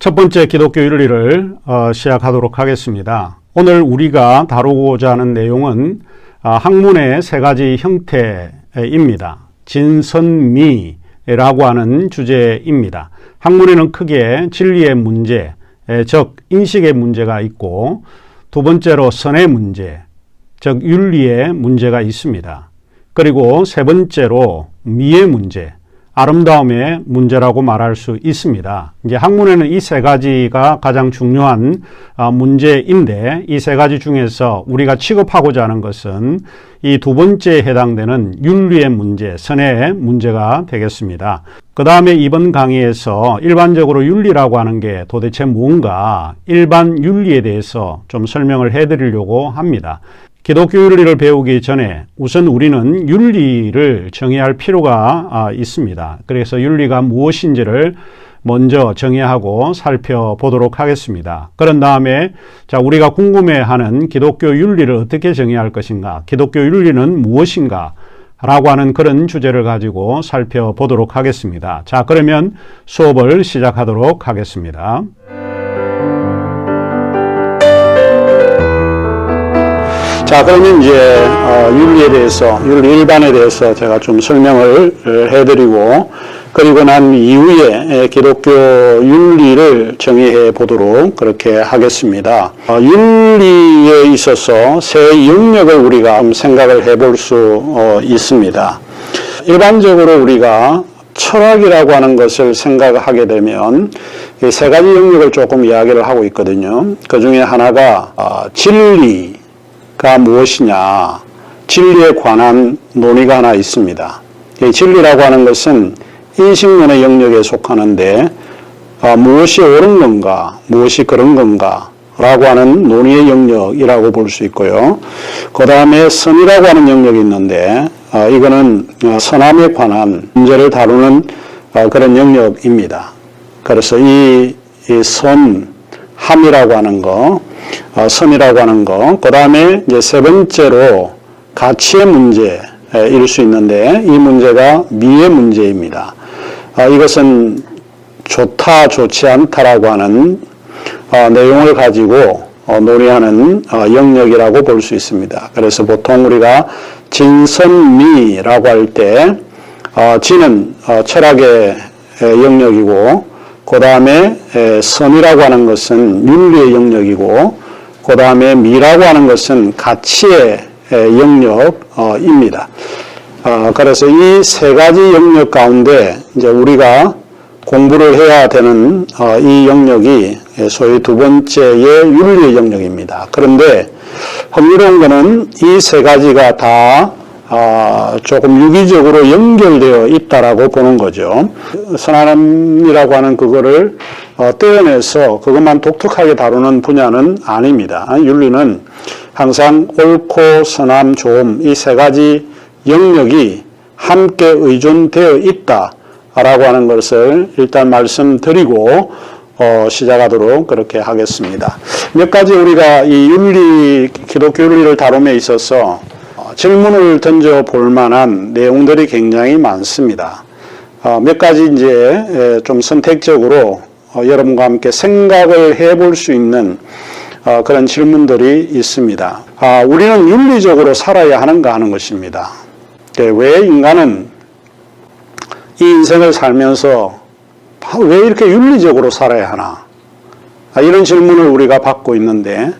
첫 번째 기독교 윤리를 시작하도록 하겠습니다. 오늘 우리가 다루고자 하는 내용은 학문의 세 가지 형태입니다. 진선미라고 하는 주제입니다. 학문에는 크게 진리의 문제, 즉 인식의 문제가 있고, 두 번째로 선의 문제, 즉 윤리의 문제가 있습니다. 그리고 세 번째로 미의 문제, 아름다움의 문제라고 말할 수 있습니다. 이제 학문에는 이 세 가지가 가장 중요한 문제인데, 이 세 가지 중에서 우리가 취급하고자 하는 것은 이 두 번째에 해당되는 윤리의 문제, 선의 문제가 되겠습니다. 그 다음에 이번 강의에서 일반적으로 윤리라고 하는 게 도대체 뭔가, 일반 윤리에 대해서 좀 설명을 해드리려고 합니다. 기독교 윤리를 배우기 전에 우선 우리는 윤리를 정의할 필요가 있습니다. 그래서 윤리가 무엇인지를 먼저 정의하고 살펴보도록 하겠습니다. 그런 다음에 우리가 궁금해하는 기독교 윤리를 어떻게 정의할 것인가, 기독교 윤리는 무엇인가 라고 하는 그런 주제를 가지고 살펴보도록 하겠습니다. 그러면 수업을 시작하도록 하겠습니다. 그러면 이제 윤리에 대해서, 윤리 일반에 대해서 제가 좀 설명을 해드리고, 그리고 난 이후에 기독교 윤리를 정의해 보도록 그렇게 하겠습니다. 윤리에 있어서 세 영역을 우리가 좀 생각을 해볼 수 있습니다. 일반적으로 우리가 철학이라고 하는 것을 생각하게 되면 이 세 가지 영역을 조금 이야기를 하고 있거든요. 그 중에 하나가 진리가 무엇이냐, 진리에 관한 논의가 하나 있습니다. 이 진리라고 하는 것은 인식론의 영역에 속하는데 무엇이 옳은 건가, 무엇이 그런 건가 라고 하는 논의의 영역이라고 볼 수 있고요. 그 다음에 선이라고 하는 영역이 있는데 이거는 선함에 관한 문제를 다루는 그런 영역입니다. 그래서 이 선함이라고 하는 거, 선이라고 하는 거, 그 다음에 이제 세 번째로 가치의 문제일 수 있는데 이 문제가 미의 문제입니다. 이것은 좋다, 좋지 않다라고 하는 내용을 가지고 논의하는 영역이라고 볼 수 있습니다. 그래서 보통 우리가 진선미라고 할 때 진은 철학의 영역이고, 그 다음에 선이라고 하는 것은 윤리의 영역이고, 그 다음에 미라고 하는 것은 가치의 영역입니다. 그래서 이 세 가지 영역 가운데 이제 우리가 공부를 해야 되는 이 영역이 소위 두 번째의 윤리의 영역입니다. 그런데 흥미로운 것은 이 세 가지가 다 조금 유기적으로 연결되어 있다라고 보는 거죠. 선함이라고 하는 그거를 떼어내서 그것만 독특하게 다루는 분야는 아닙니다. 윤리는 항상 옳고 선함, 좋음 이 세 가지 영역이 함께 의존되어 있다라고 하는 것을 일단 말씀드리고 시작하도록 그렇게 하겠습니다. 몇 가지 우리가 이 윤리, 기독교 윤리를 다룸에 있어서 질문을 던져 볼 만한 내용들이 굉장히 많습니다. 몇 가지 이제 좀 선택적으로 여러분과 함께 생각을 해볼 수 있는 그런 질문들이 있습니다. 우리는 윤리적으로 살아야 하는가 하는 것입니다. 왜 인간은 이 인생을 살면서 왜 이렇게 윤리적으로 살아야 하나? 이런 질문을 우리가 받고 있는데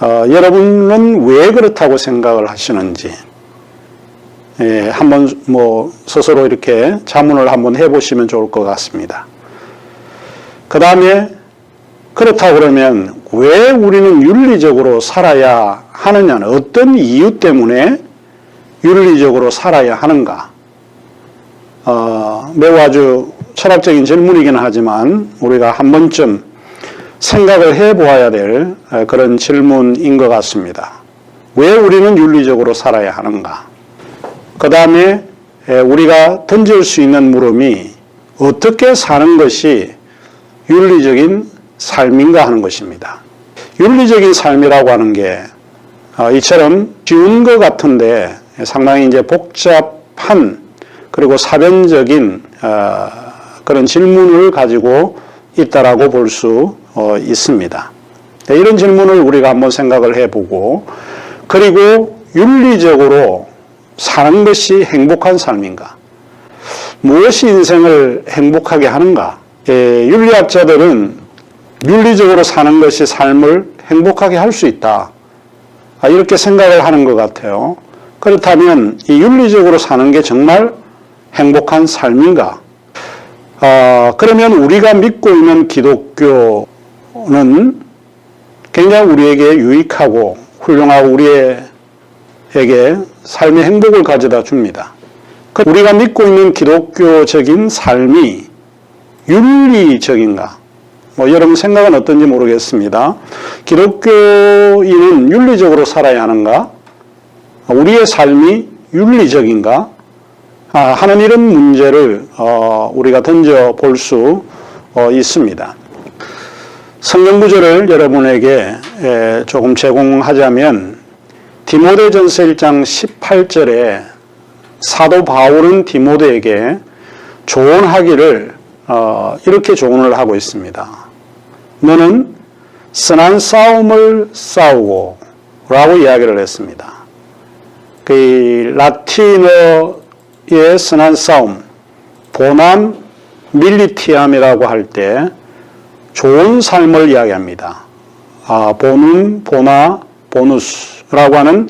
여러분은 왜 그렇다고 생각을 하시는지 한번 스스로 이렇게 자문을 한번 해보시면 좋을 것 같습니다. 그 다음에 그렇다고 그러면 왜 우리는 윤리적으로 살아야 하느냐는, 어떤 이유 때문에 윤리적으로 살아야 하는가? 매우 아주 철학적인 질문이긴 하지만 우리가 한 번쯤 생각을 해보아야 될 그런 질문인 것 같습니다. 왜 우리는 윤리적으로 살아야 하는가? 그 다음에 우리가 던질 수 있는 물음이 어떻게 사는 것이 윤리적인 삶인가 하는 것입니다. 윤리적인 삶이라고 하는 게 이처럼 쉬운 것 같은데 상당히 이제 복잡한 그리고 사변적인 그런 질문을 가지고 있다라고 볼 수 있습니다. 이런 질문을 우리가 한번 생각을 해보고, 그리고 윤리적으로 사는 것이 행복한 삶인가? 무엇이 인생을 행복하게 하는가? 윤리학자들은 윤리적으로 사는 것이 삶을 행복하게 할 수 있다, 이렇게 생각을 하는 것 같아요. 그렇다면 이 윤리적으로 사는 게 정말 행복한 삶인가? 그러면 우리가 믿고 있는 기독교는 굉장히 우리에게 유익하고 훌륭하고 우리에게 삶의 행복을 가져다 줍니다. 우리가 믿고 있는 기독교적인 삶이 윤리적인가? 여러분 생각은 어떤지 모르겠습니다. 기독교인은 윤리적으로 살아야 하는가? 우리의 삶이 윤리적인가? 하는 이런 문제를 우리가 던져볼 수 있습니다. 성경 구절을 여러분에게 조금 제공하자면 디모데전서 1장 18절에 사도 바울은 디모데에게 조언하기를 이렇게 조언을 하고 있습니다. 너는 선한 싸움을 싸우고 라고 이야기를 했습니다. 그 라틴어의 선한 싸움, 보남 밀리티암이라고 할 때 좋은 삶을 이야기합니다. 보눔, 보나, 보누스라고 하는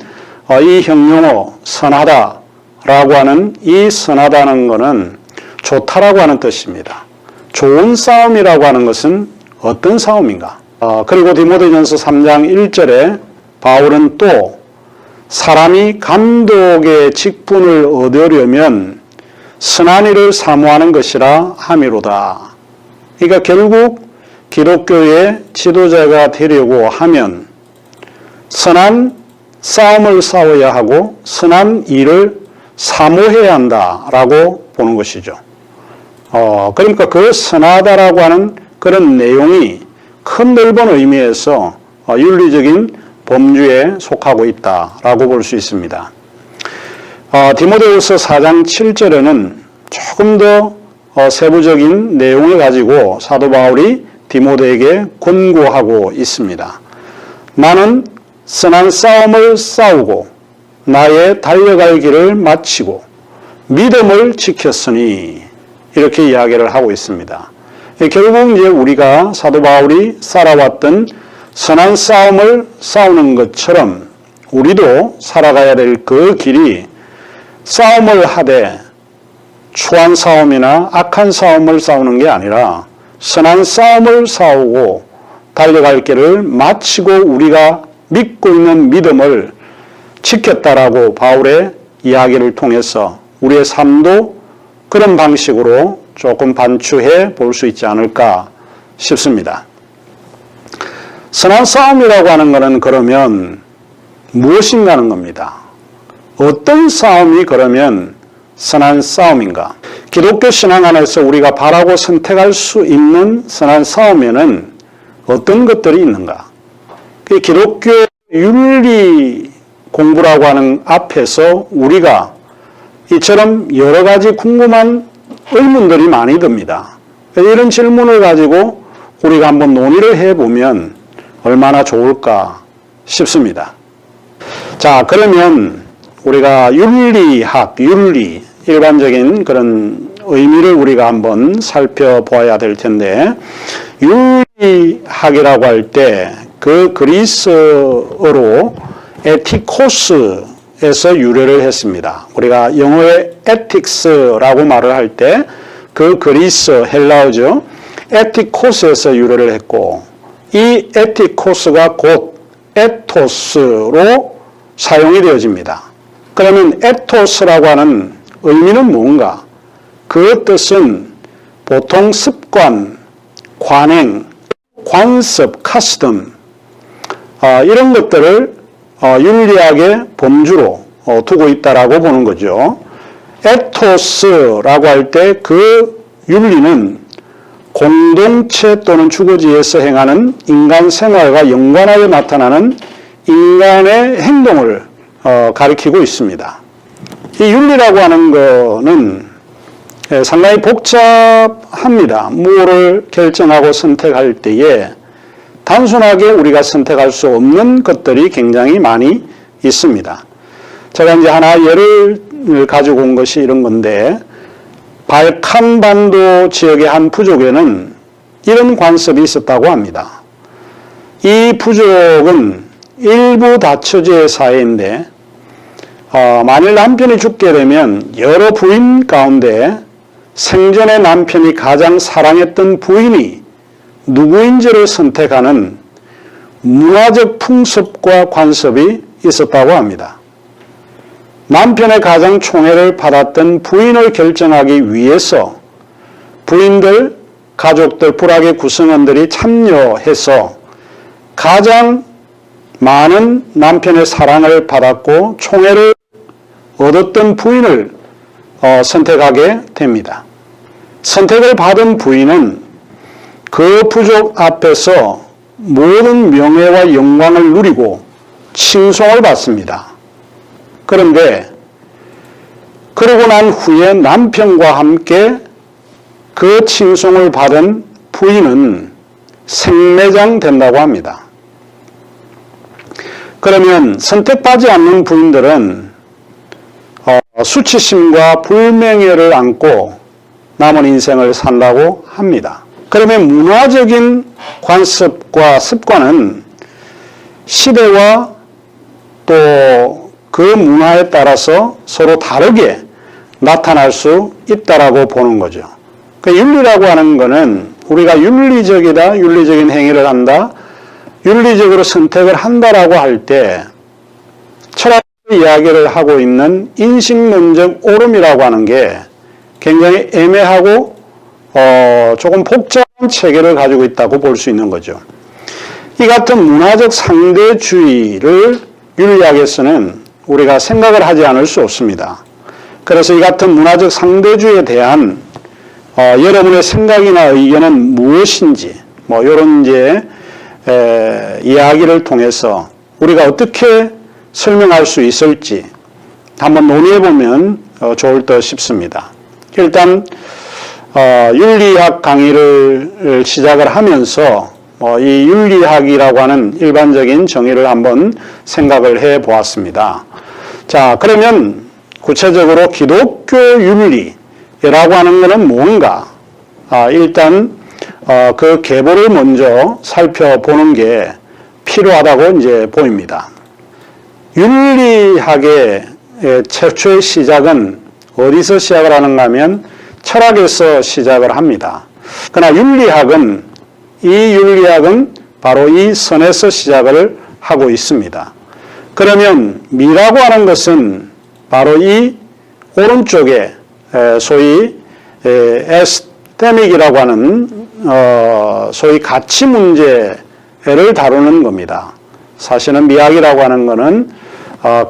이 형용어 선하다라고 하는 이 선하다는 것은 좋다라고 하는 뜻입니다. 좋은 싸움이라고 하는 것은 어떤 싸움인가? 그리고 디모데전서 3장 1절에 바울은 또 사람이 감독의 직분을 얻으려면 선한 일을 사모하는 것이라 함이로다. 그러니까 결국 기독교의 지도자가 되려고 하면 선한 싸움을 싸워야 하고 선한 일을 사모해야 한다라고 보는 것이죠. 그러니까 그 선하다라고 하는 그런 내용이 큰 넓은 의미에서 윤리적인 범주에 속하고 있다라고 볼 수 있습니다. 디모데후서 4장 7절에는 조금 더 세부적인 내용을 가지고 사도 바울이 디모데에게 권고하고 있습니다. 나는 선한 싸움을 싸우고 나의 달려갈 길을 마치고 믿음을 지켰으니 이렇게 이야기를 하고 있습니다. 결국 이제 우리가 사도 바울이 살아왔던 선한 싸움을 싸우는 것처럼 우리도 살아가야 될 그 길이 싸움을 하되 추한 싸움이나 악한 싸움을 싸우는 게 아니라 선한 싸움을 싸우고 달려갈 길을 마치고 우리가 믿고 있는 믿음을 지켰다라고 바울의 이야기를 통해서 우리의 삶도 그런 방식으로 조금 반추해 볼 수 있지 않을까 싶습니다. 선한 싸움이라고 하는 것은 그러면 무엇인가 하는 겁니다. 어떤 싸움이 그러면 선한 싸움인가? 기독교 신앙 안에서 우리가 바라고 선택할 수 있는 선한 싸움에는 어떤 것들이 있는가? 기독교 윤리 공부라고 하는 앞에서 우리가 이처럼 여러 가지 궁금한 의문들이 많이 듭니다. 이런 질문을 가지고 우리가 한번 논의를 해보면 얼마나 좋을까 싶습니다. 자, 그러면 우리가 윤리학, 윤리, 일반적인 그런 의미를 우리가 한번 살펴보아야 될 텐데, 윤리학이라고 할 때 그 그리스어로 에티코스에서 유래를 했습니다. 우리가 영어의 ethics라고 말을 할 때 그 그리스 헬라어죠. 에티코스에서 유래를 했고, 이 에티코스가 곧 에토스로 사용이 되어집니다. 그러면 에토스라고 하는 의미는 뭔가? 그 뜻은 보통 습관, 관행, 관습, 카스텀 이런 것들을 윤리학의 범주로 두고 있다라고 보는 거죠. 에토스라고 할 때 그 윤리는 공동체 또는 주거지에서 행하는 인간 생활과 연관하여 나타나는 인간의 행동을 가리키고 있습니다. 이 윤리라고 하는 거는 상당히 복잡합니다. 무엇을 결정하고 선택할 때에 단순하게 우리가 선택할 수 없는 것들이 굉장히 많이 있습니다. 제가 이제 하나 예를 가지고 온 것이 이런 건데, 발칸반도 지역의 한 부족에는 이런 관습이 있었다고 합니다. 이 부족은 일부 다처제 사회인데, 만일 남편이 죽게 되면 여러 부인 가운데 생전에 남편이 가장 사랑했던 부인이 누구인지를 선택하는 문화적 풍습과 관습이 있었다고 합니다. 남편의 가장 총애를 받았던 부인을 결정하기 위해서 부인들, 가족들, 불악의 구성원들이 참여해서 가장 많은 남편의 사랑을 받았고 총애를 얻었던 부인을 선택하게 됩니다. 선택을 받은 부인은 그 부족 앞에서 모든 명예와 영광을 누리고 칭송을 받습니다. 그런데 그러고 난 후에 남편과 함께 그 칭송을 받은 부인은 생매장 된다고 합니다. 그러면 선택받지 않는 부인들은 수치심과 불명예를 안고 남은 인생을 산다고 합니다. 그러면 문화적인 관습과 습관은 시대와 또 그 문화에 따라서 서로 다르게 나타날 수 있다라고 보는 거죠. 그 윤리라고 하는 것은 우리가 윤리적이다, 윤리적인 행위를 한다, 윤리적으로 선택을 한다라고 할 때 철학 이야기를 하고 있는 인식론적 옳음이라고 하는 게 굉장히 애매하고 조금 복잡한 체계를 가지고 있다고 볼 수 있는 거죠. 이 같은 문화적 상대주의를 윤리학에서는 우리가 생각을 하지 않을 수 없습니다. 그래서 이 같은 문화적 상대주의에 대한 여러분의 생각이나 의견은 무엇인지 이런 이제 이야기를 통해서 우리가 어떻게 설명할 수 있을지 한번 논의해 보면 좋을 듯 싶습니다. 일단 윤리학 강의를 시작을 하면서 이 윤리학이라고 하는 일반적인 정의를 한번 생각을 해 보았습니다. 자, 그러면 구체적으로 기독교 윤리라고 하는 것은 뭔가? 일단 그 계보를 먼저 살펴보는 게 필요하다고 이제 보입니다. 윤리학의 최초의 시작은 어디서 시작을 하는가 하면 철학에서 시작을 합니다. 그러나 이 윤리학은 바로 이 선에서 시작을 하고 있습니다. 그러면 미라고 하는 것은 바로 이 오른쪽에 소위 에스테믹이라고 하는 소위 가치 문제를 다루는 겁니다. 사실은 미학이라고 하는 것은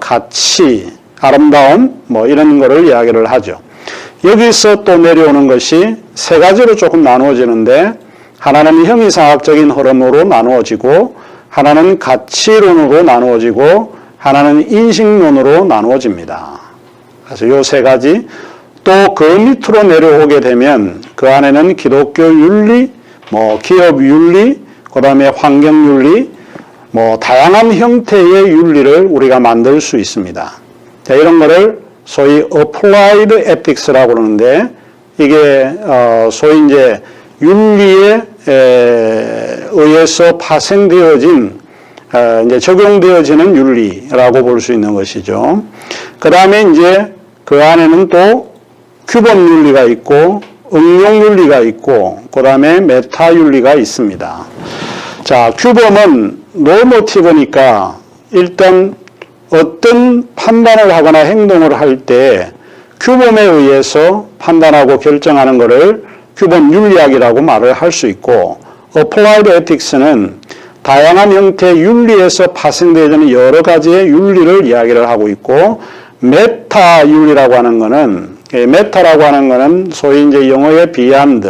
가치, 아름다움 이런 거를 이야기를 하죠. 여기서 또 내려오는 것이 세 가지로 조금 나누어지는데 하나는 형이상학적인 흐름으로 나누어지고 하나는 가치론으로 나누어지고 하나는 인식론으로 나누어집니다. 그래서 이 세 가지 또 그 밑으로 내려오게 되면 그 안에는 기독교 윤리, 기업 윤리, 그 다음에 환경 윤리, 다양한 형태의 윤리를 우리가 만들 수 있습니다. 자, 이런 거를 소위 applied ethics라고 그러는데 이게 소위 이제 윤리에 의해서 파생되어진 이제 적용되어지는 윤리라고 볼 수 있는 것이죠. 그 다음에 이제 그 안에는 또 규범 윤리가 있고 응용 윤리가 있고 그 다음에 메타 윤리가 있습니다. 자, 규범은 노모티브니까 일단 어떤 판단을 하거나 행동을 할 때 규범에 의해서 판단하고 결정하는 것을 규범 윤리학이라고 말을 할 수 있고 applied ethics는 다양한 형태의 윤리에서 파생되어지는 여러 가지의 윤리를 이야기를 하고 있고 메타 윤리라고 하는 것은 메타라고 하는 것은 소위 이제 영어의 beyond,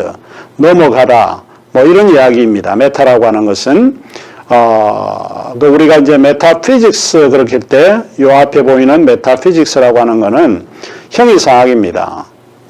넘어가다 이런 이야기입니다. 메타라고 하는 것은 우리가 이제 메타피직스 그렇게 때 요 앞에 보이는 메타피직스라고 하는 것은 형이상학입니다.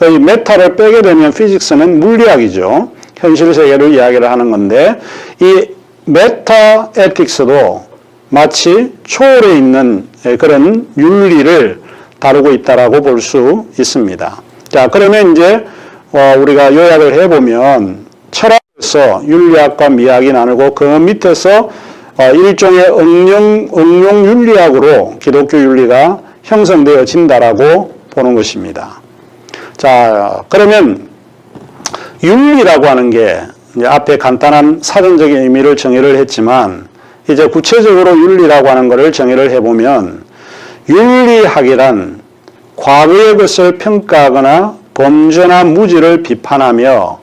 이 메타를 빼게 되면 피직스는 물리학이죠. 현실 세계를 이야기를 하는 건데 이 메타 에틱스도 마치 초월해 있는 그런 윤리를 다루고 있다라고 볼 수 있습니다. 자, 그러면 이제 우리가 요약을 해보면 철학에서 윤리학과 미학이 나누고 그 밑에서 일종의 응용 윤리학으로 기독교 윤리가 형성되어진다라고 보는 것입니다. 자, 그러면 윤리라고 하는 게 이제 앞에 간단한 사전적인 의미를 정의를 했지만 이제 구체적으로 윤리라고 하는 것을 정의를 해보면 윤리학이란 과거의 것을 평가하거나 범죄나 무지를 비판하며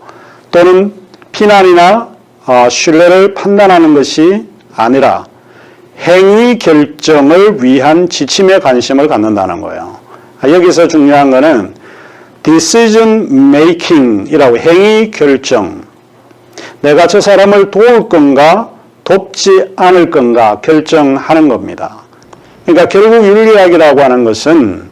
또는 비난이나 신뢰를 판단하는 것이 아니라 행위 결정을 위한 지침에 관심을 갖는다는 거예요. 여기서 중요한 거는 decision making이라고 행위 결정. 내가 저 사람을 도울 건가 돕지 않을 건가 결정하는 겁니다. 그러니까 결국 윤리학이라고 하는 것은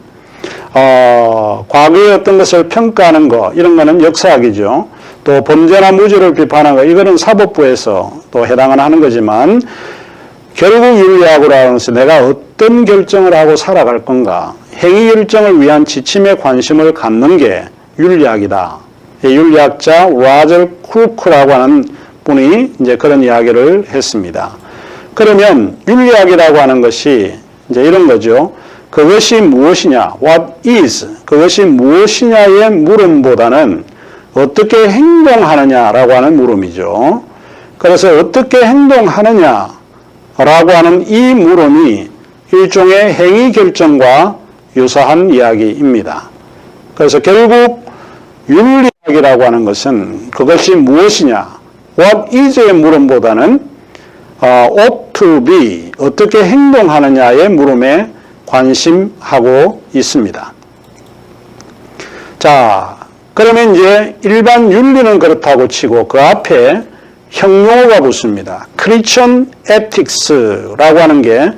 과거의 어떤 것을 평가하는 거 이런 거는 역사학이죠. 또 범죄나 무죄를 비판하는 거 이거는 사법부에서 또 해당은 하는 거지만 결국 윤리학이라고 해서 내가 어떤 결정을 하고 살아갈 건가 행위 결정을 위한 지침에 관심을 갖는 게 윤리학이다. 윤리학자 라저 크루크라고 하는 분이 이제 그런 이야기를 했습니다. 그러면 윤리학이라고 하는 것이 이제 이런 거죠. 그것이 무엇이냐, what is, 그것이 무엇이냐의 물음보다는 어떻게 행동하느냐라고 하는 물음이죠. 그래서 어떻게 행동하느냐라고 하는 이 물음이 일종의 행위 결정과 유사한 이야기입니다. 그래서 결국 윤리학이라고 하는 것은 그것이 무엇이냐, what is의 물음보다는 ought to be, 어떻게 행동하느냐의 물음에 관심하고 있습니다. 자, 그러면 이제 일반 윤리는 그렇다고 치고 그 앞에 형용어가 붙습니다. Christian ethics라고 하는 게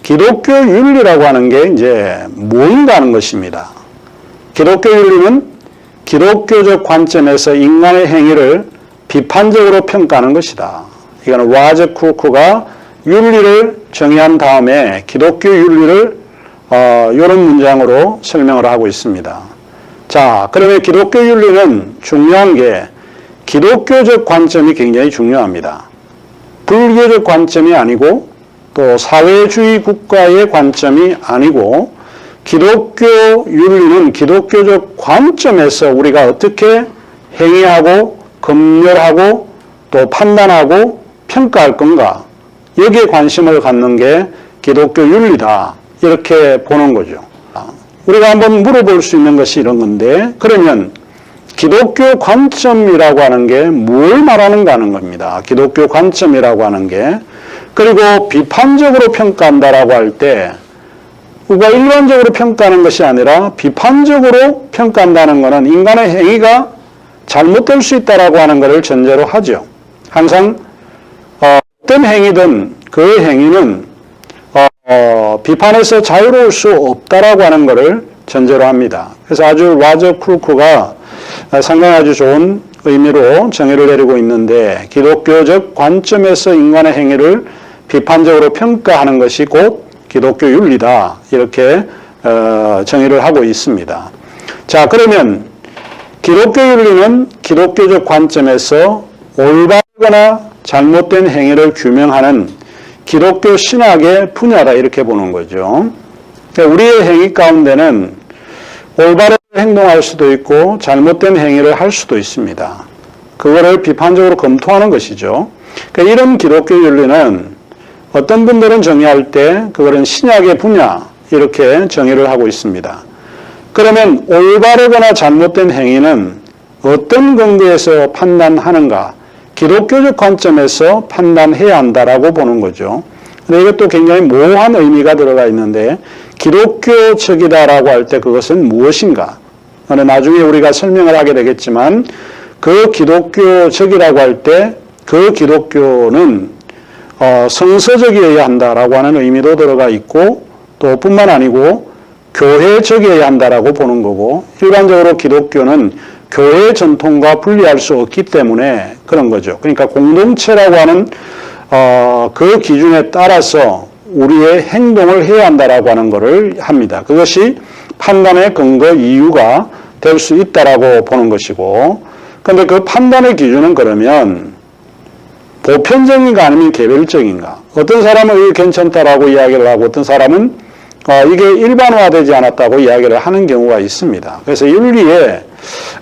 기독교 윤리라고 하는 게 이제 뭔가 하는 것입니다. 기독교 윤리는 기독교적 관점에서 인간의 행위를 비판적으로 평가하는 것이다. 이거는 라저 크루크가 윤리를 정의한 다음에 기독교 윤리를 이런 문장으로 설명을 하고 있습니다. 자, 그러면 기독교 윤리는 중요한 게 기독교적 관점이 굉장히 중요합니다. 불교적 관점이 아니고 또 사회주의 국가의 관점이 아니고 기독교 윤리는 기독교적 관점에서 우리가 어떻게 행위하고 검열하고 또 판단하고 평가할 건가 여기에 관심을 갖는 게 기독교 윤리다 이렇게 보는 거죠. 우리가 한번 물어볼 수 있는 것이 이런 건데 그러면 기독교 관점이라고 하는 게 뭘 말하는가 하는 겁니다. 기독교 관점이라고 하는 게 그리고 비판적으로 평가한다라고 할 때 우리가 일반적으로 평가하는 것이 아니라 비판적으로 평가한다는 것은 인간의 행위가 잘못될 수 있다라고 하는 것을 전제로 하죠. 항상 어떤 행위든 그 행위는 비판에서 자유로울 수 없다라고 하는 것을 전제로 합니다. 그래서 아주 라저 크루크가 상당히 아주 좋은 의미로 정의를 내리고 있는데 기독교적 관점에서 인간의 행위를 비판적으로 평가하는 것이 곧 기독교 윤리다 이렇게 정의를 하고 있습니다. 자, 그러면 기독교 윤리는 기독교적 관점에서 올바르거나 잘못된 행위를 규명하는 기독교 신학의 분야다 이렇게 보는 거죠. 우리의 행위 가운데는 올바르게 행동할 수도 있고 잘못된 행위를 할 수도 있습니다. 그거를 비판적으로 검토하는 것이죠. 그러니까 이런 기독교 윤리는 어떤 분들은 정의할 때 그거는 신약의 분야 이렇게 정의를 하고 있습니다. 그러면 올바르거나 잘못된 행위는 어떤 근거에서 판단하는가? 기독교적 관점에서 판단해야 한다라고 보는 거죠. 근데 이것도 굉장히 모호한 의미가 들어가 있는데 기독교적이다라고 할 때 그것은 무엇인가? 나중에 우리가 설명을 하게 되겠지만 그 기독교적이라고 할 때 그 기독교는 성서적이어야 한다라고 하는 의미도 들어가 있고 또 뿐만 아니고 교회적이어야 한다라고 보는 거고, 일반적으로 기독교는 교회 전통과 분리할 수 없기 때문에 그런 거죠. 그러니까 공동체라고 하는 그 기준에 따라서 우리의 행동을 해야 한다라고 하는 것을 합니다. 그것이 판단의 근거 이유가 될 수 있다라고 보는 것이고, 그런데 그 판단의 기준은 그러면 보편적인가 아니면 개별적인가? 어떤 사람은 이게 괜찮다라고 이야기를 하고 어떤 사람은 이게 일반화되지 않았다고 이야기를 하는 경우가 있습니다. 그래서 윤리에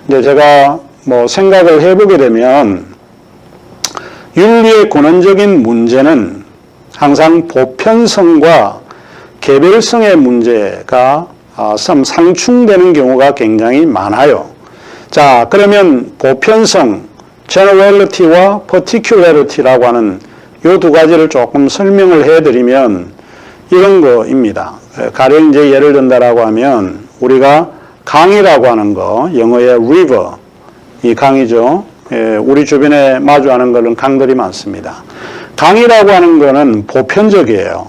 이제 제가 뭐 생각을 해보게 되면 윤리의 근원적인 문제는 항상 보편성과 개별성의 문제가 상충되는 경우가 굉장히 많아요. 자, 그러면 보편성, generality와 particularity라고 하는 이 두 가지를 조금 설명을 해드리면 이런 거입니다. 가령 이제 예를 든다라고 하면 우리가 강이라고 하는 거, 영어의 river, 이 강이죠. 우리 주변에 마주하는 것은 강들이 많습니다. 강이라고 하는 거는 보편적이에요.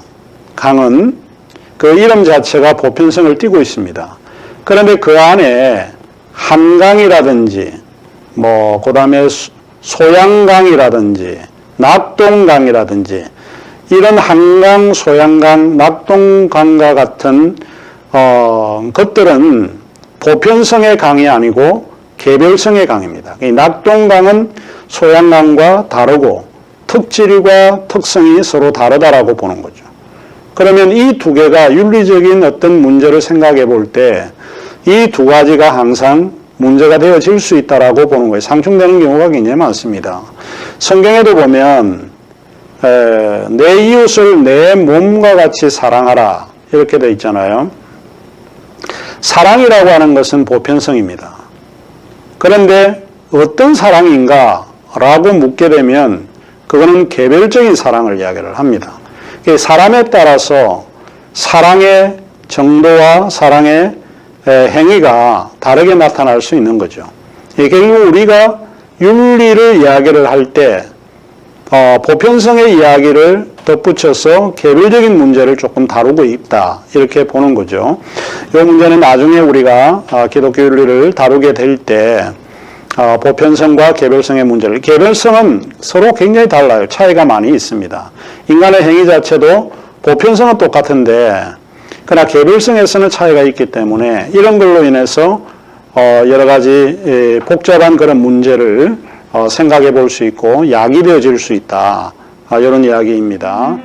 강은 그 이름 자체가 보편성을 띠고 있습니다. 그런데 그 안에 한강이라든지 그 다음에 소양강이라든지 낙동강이라든지 이런 한강, 소양강, 낙동강과 같은 것들은 보편성의 강이 아니고 개별성의 강입니다. 낙동강은 소양강과 다르고 특질과 특성이 서로 다르다라고 보는 거죠. 그러면 이 두 개가 윤리적인 어떤 문제를 생각해 볼 때 이 두 가지가 항상 문제가 되어질 수 있다라고 보는 거예요. 상충되는 경우가 굉장히 많습니다. 성경에도 보면 내 이웃을 내 몸과 같이 사랑하라 이렇게 되어 있잖아요. 사랑이라고 하는 것은 보편성입니다. 그런데 어떤 사랑인가 라고 묻게 되면 그거는 개별적인 사랑을 이야기를 합니다. 사람에 따라서 사랑의 정도와 사랑의 행위가 다르게 나타날 수 있는 거죠. 결국 우리가 윤리를 이야기를 할 때 보편성의 이야기를 덧붙여서 개별적인 문제를 조금 다루고 있다 이렇게 보는 거죠. 이 문제는 나중에 우리가 기독교 윤리를 다루게 될 때 보편성과 개별성의 문제를, 개별성은 서로 굉장히 달라요. 차이가 많이 있습니다. 인간의 행위 자체도 보편성은 똑같은데 그러나 개별성에서는 차이가 있기 때문에 이런 걸로 인해서 여러 가지 복잡한 그런 문제를 생각해 볼 수 있고 야기되어질 수 있다. 이런 이야기입니다.